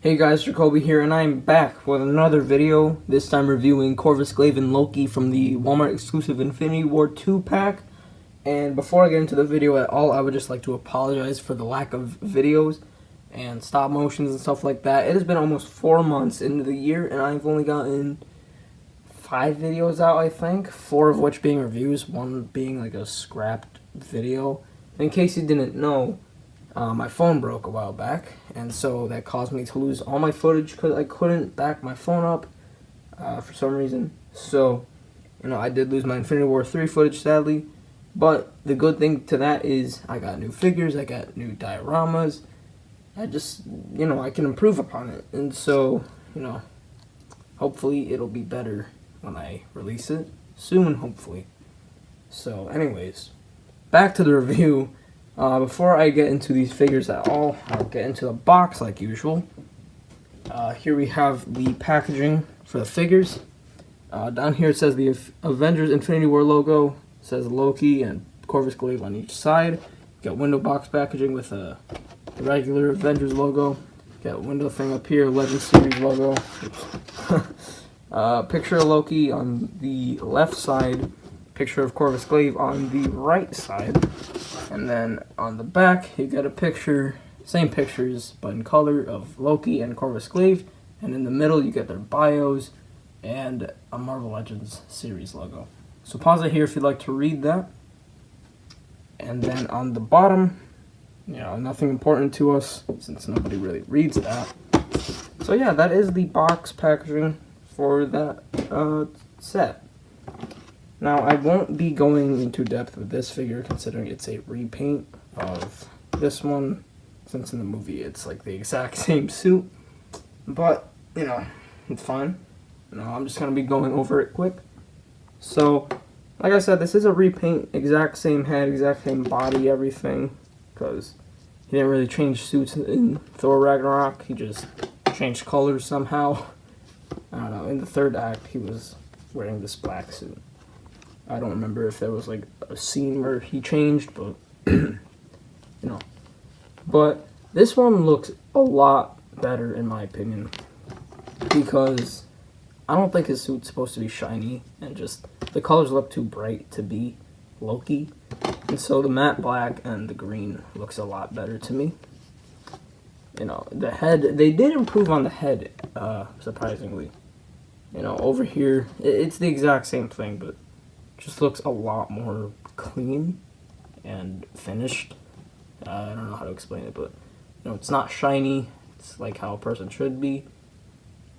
Hey guys, Jakobe here, and I'm back with another video, this time reviewing Corvus Glaive and Loki from the Walmart exclusive Infinity War 2 pack. And before I get into the video at all, I would just like to apologize for the lack of videos and stop motions and stuff like that. It has been almost 4 months into the year, and I've only gotten 5 videos out, I think. 4 of which being reviews, 1 being like a scrapped video. In case you didn't know, my phone broke a while back, and so that caused me to lose all my footage because I couldn't back my phone up for some reason. So, I did lose my Infinity War 3 footage, sadly. But the good thing to that is I got new figures, I got new dioramas. I just, I can improve upon it. And so, hopefully it'll be better when I release it soon, hopefully. So, anyways, back to the review. Before I get into these figures at all, I'll get into the box like usual. Here we have the packaging for the figures. Down here it says the Avengers Infinity War logo. It says Loki and Corvus Glaive on each side. Got window box packaging with the regular Avengers logo. Got window thing up here, Legend Series logo. Picture of Loki on the left side. Picture of Corvus Glaive on the right side. And then on the back, you get a picture, same pictures, but in color, of Loki and Corvus Glaive. And in the middle, you get their bios and a Marvel Legends series logo. So pause it here if you'd like to read that. And then on the bottom, nothing important to us, since nobody really reads that. So yeah, that is the box packaging for that set. Now, I won't be going into depth with this figure, considering it's a repaint of this one, since in the movie it's like the exact same suit. But, it's fine. I'm just going to be going over it quick. So, like I said, this is a repaint, exact same head, exact same body, everything, because he didn't really change suits in Thor Ragnarok. He just changed colors somehow. I don't know, in the third act, he was wearing this black suit. I don't remember if there was like a scene where he changed, but But this one looks a lot better in my opinion, because I don't think his suit's supposed to be shiny, and just the colors look too bright to be Loki. And so the matte black and the green looks a lot better to me. The head, they did improve on the head, surprisingly. Over here, it's the exact same thing, but just looks a lot more clean and finished. I don't know how to explain it, but it's not shiny. It's like how a person should be.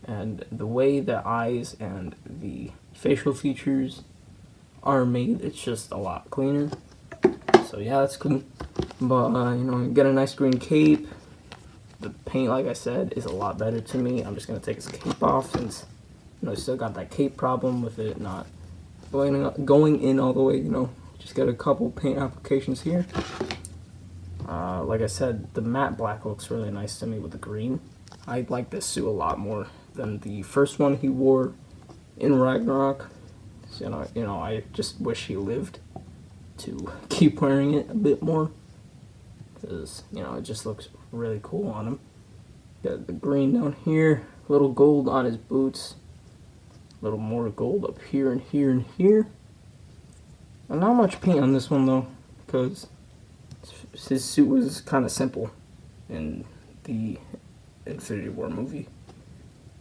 And the way the eyes and the facial features are made, it's just a lot cleaner. So yeah, that's cool. But you get a nice green cape. The paint, like I said, is a lot better to me. I'm just gonna take his cape off, since still got that cape problem with it not going in all the way. Just got a couple paint applications here. Like I said, the matte black looks really nice to me with the green. I like this suit a lot more than the first one he wore in Ragnarok. So, I just wish he lived to keep wearing it a bit more, because it just looks really cool on him. Got the green down here, a little gold on his boots. A little more gold up here and here and here. And not much paint on this one though, because his suit was kind of simple in the Infinity War movie.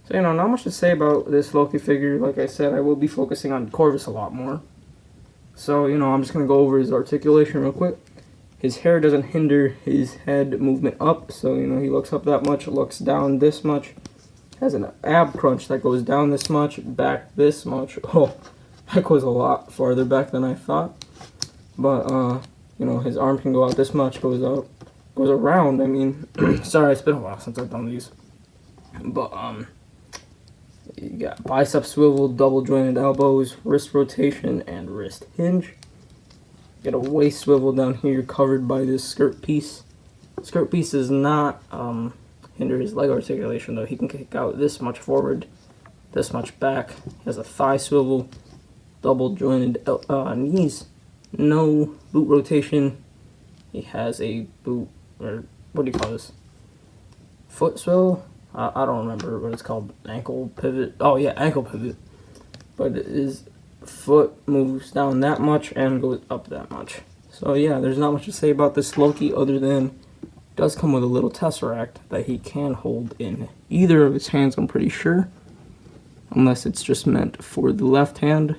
So not much to say about this Loki figure. Like I said, I will be focusing on Corvus a lot more. So I'm just going to go over his articulation real quick. His hair doesn't hinder his head movement up, so he looks up that much, looks down this much. Has an ab crunch that goes down this much, back this much. Oh, that goes a lot farther back than I thought. But his arm can go out this much, goes out, goes around. I mean, sorry, it's been a while since I've done these. But you got bicep swivel, double jointed elbows, wrist rotation, and wrist hinge. Got a waist swivel down here covered by this skirt piece. Skirt piece is not hinder his leg articulation though. He can kick out this much forward, this much back. He has a thigh swivel, double jointed knees, no boot rotation. He has a boot, or what do you call this? Foot swivel? I don't remember what it's called. Ankle pivot. Oh yeah, ankle pivot. But his foot moves down that much and goes up that much. So yeah, there's not much to say about this Loki other than it does come with a little tesseract that he can hold in either of his hands, I'm pretty sure. Unless it's just meant for the left hand.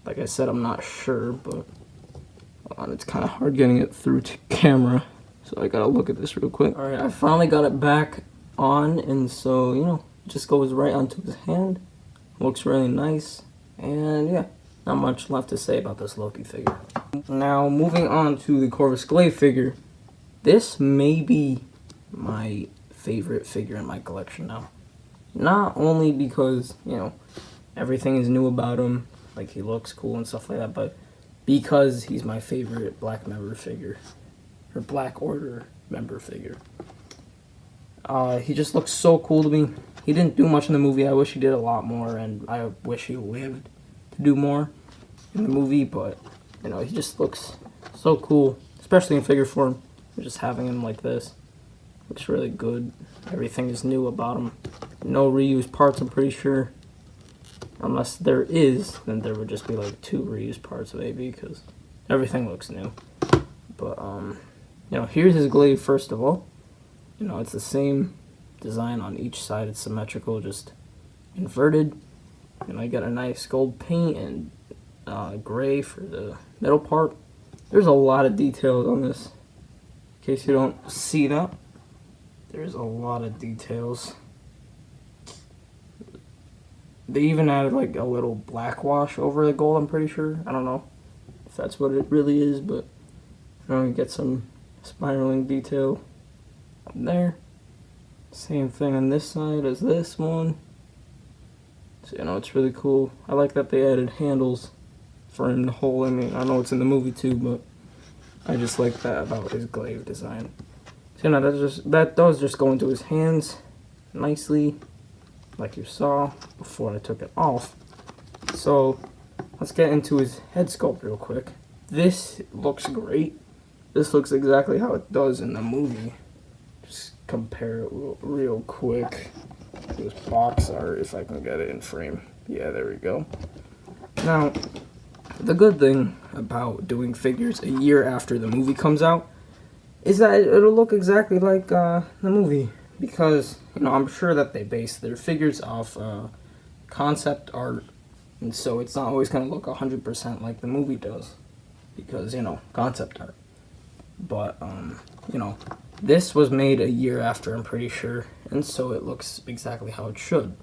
Like I said, I'm not sure, but it's kind of hard getting it through to camera. So I gotta look at this real quick. Alright, I finally got it back on, and so, you know, it just goes right onto his hand. Looks really nice, and yeah, not much left to say about this Loki figure. Now, moving on to the Corvus Glaive figure. This may be my favorite figure in my collection now. Not only because, you know, everything is new about him, like he looks cool and stuff like that, but because he's my favorite Black member figure, or Black Order member figure. He just looks so cool to me. He didn't do much in the movie. I wish he did a lot more, and I wish he lived to do more in the movie, but, you know, he just looks so cool, especially in figure form. Just having him like this looks really good. Everything is new about him. No reused parts, I'm pretty sure. Unless there is, then there would just be like 2 reused parts maybe, because everything looks new. But, you know, here's his glaive first of all. You know, it's the same design on each side. It's symmetrical, just inverted. And I got a nice gold paint and gray for the middle part. There's a lot of details on this. In case you don't see that, there's a lot of details. They even added like a little black wash over the gold, I'm pretty sure. I don't know if that's what it really is, but you know, you get some spiraling detail up there. Same thing on this side as this one. So, you know, it's really cool. I like that they added handles for him to hold. I mean, I know it's in the movie too, but I just like that about his glaive design. So, you know, that does just go into his hands nicely, like you saw before I took it off. So let's get into his head sculpt real quick. This looks great. This looks exactly how it does in the movie. Just compare it real quick. This box art, if I can get it in frame. Yeah, there we go. Now, the good thing about doing figures a year after the movie comes out is that it'll look exactly like the movie. Because, you know, I'm sure that they base their figures off concept art, and so it's not always going to look 100% like the movie does, because, you know, concept art. But, you know, this was made a year after, I'm pretty sure, and so it looks exactly how it should.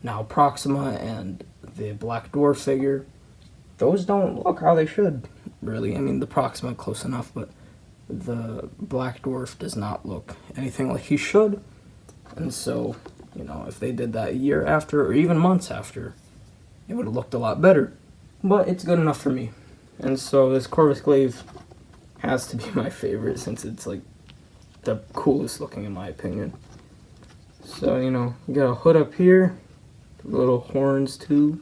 Now, Proxima and the Black Dwarf figure, those don't look how they should, really. I mean, the Proxima close enough, but the Black Dwarf does not look anything like he should. And so, you know, if they did that a year after, or even months after, it would have looked a lot better. But it's good enough for me. And so this Corvus Glaive has to be my favorite, since it's like the coolest looking in my opinion. So, you know, you got a hood up here, little horns too.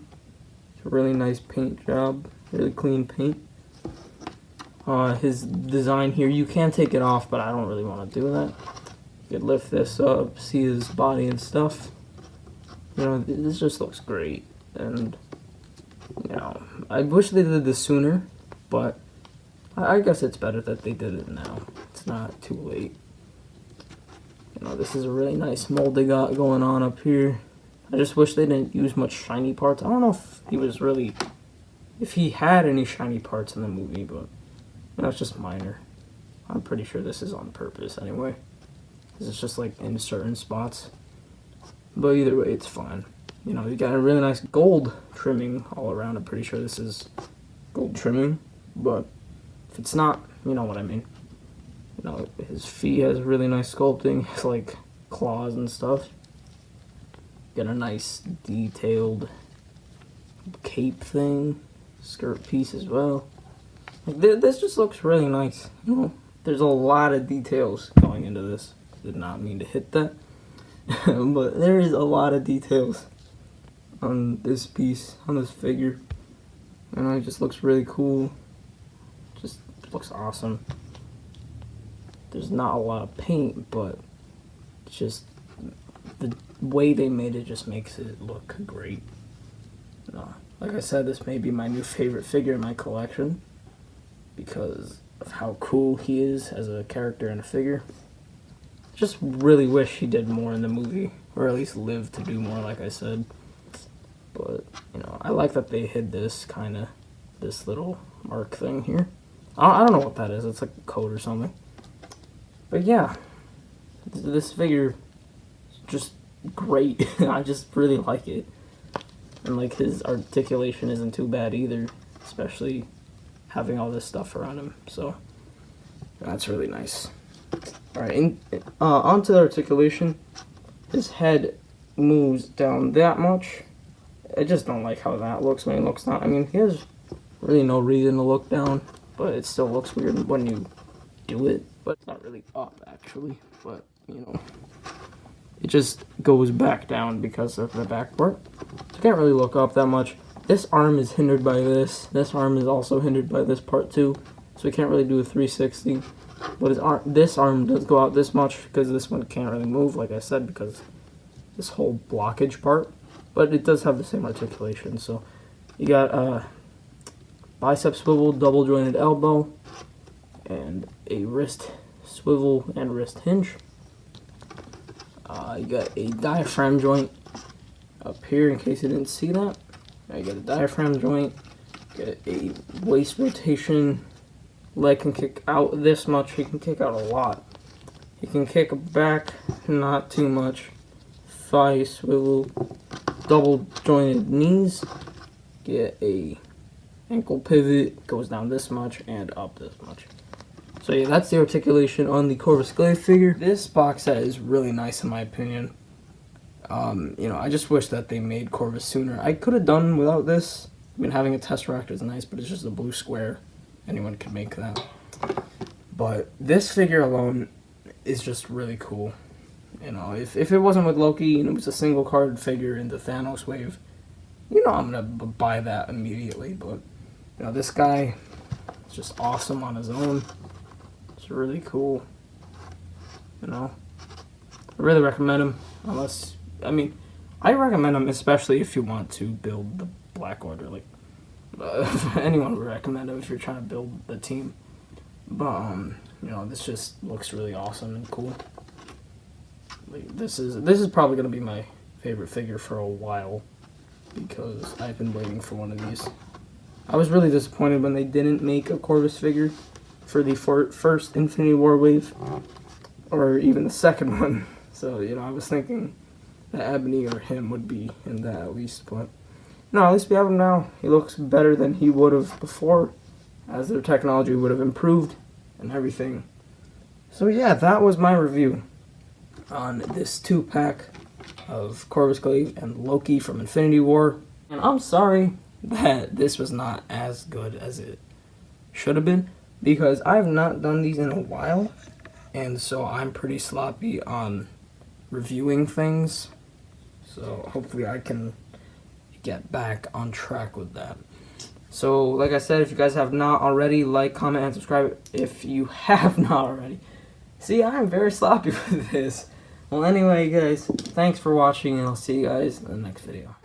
It's a really nice paint job, really clean paint. His design here, you can take it off, but I don't really want to do that. You could lift this up, see his body and stuff. You know, this just looks great. And, you know, I wish they did this sooner, but I guess it's better that they did it now. It's not too late. You know, this is a really nice mold they got going on up here. I just wish they didn't use much shiny parts. I don't know if he had any shiny parts in the movie, but you know, it's just minor. I'm pretty sure this is on purpose anyway. This is just like in certain spots. But either way, it's fine. You know, you got a really nice gold trimming all around. I'm pretty sure this is gold trimming. But if it's not, you know what I mean. You know, his feet has really nice sculpting. It's like claws and stuff. Got a nice detailed cape thing. Skirt piece as well. Like, this just looks really nice. You know, there's a lot of details going into this. Did not mean to hit that. But there is a lot of details on this piece, on this figure. And it just looks really cool. Just looks awesome. There's not a lot of paint, but it's just the way they made it just makes it look great. Like I said, this may be my new favorite figure in my collection because of how cool he is as a character and a figure. Just really wish he did more in the movie, or at least lived to do more, like I said. But, I like that they hid this this little mark thing here. I don't know what that is. It's like a code or something. But yeah, this figure is just great. I just really like it. And like his articulation isn't too bad either, especially having all this stuff around him. So that's really nice. Alright, onto the articulation. His head moves down that much. I just don't like how that looks when he looks down. I mean, he has really no reason to look down, but it still looks weird when you do it. But it's not really up, actually. But, it just goes back down because of the back part. So you can't really look up that much. This arm is hindered by this. This arm is also hindered by this part too. So we can't really do a 360. But this arm does go out this much because this one can't really move, like I said, because this whole blockage part. But it does have the same articulation. So you got bicep swivel, double jointed elbow, and a wrist swivel and wrist hinge. You got a diaphragm joint up here in case you didn't see that. You got a diaphragm joint, got a waist rotation. Leg can kick out this much. He can kick out a lot. He can kick back, not too much. Thigh swivel, double jointed knees. Get a ankle pivot, goes down this much and up this much. So yeah, that's the articulation on the Corvus Glaive figure. This box set is really nice in my opinion. I just wish that they made Corvus sooner. I could have done without this. I mean, having a Tesseract is nice, but it's just a blue square. Anyone could make that. But this figure alone is just really cool. If it wasn't with Loki and it was a single card figure in the Thanos wave, I'm gonna buy that immediately. But this guy is just awesome on his own. It's really cool. I really recommend him. I recommend him especially if you want to build the Black Order. Like, anyone would recommend him if you're trying to build the team. But this just looks really awesome and cool. Like, this is probably gonna be my favorite figure for a while because I've been waiting for one of these. I was really disappointed when they didn't make a Corvus figure for the first Infinity War wave, or even the second one. So I was thinking that Ebony or him would be in that at least, but no, at least we have him now. He looks better than he would have before, as their technology would have improved and everything. So yeah, that was my review on this 2-pack of Corvus Glaive and Loki from Infinity War. And I'm sorry that this was not as good as it should have been, because I have not done these in a while, and so I'm pretty sloppy on reviewing things. So hopefully I can get back on track with that. So like I said, if you guys have not already, like, comment, and subscribe if you have not already. See, I'm very sloppy with this. Well, anyway, guys, thanks for watching, and I'll see you guys in the next video.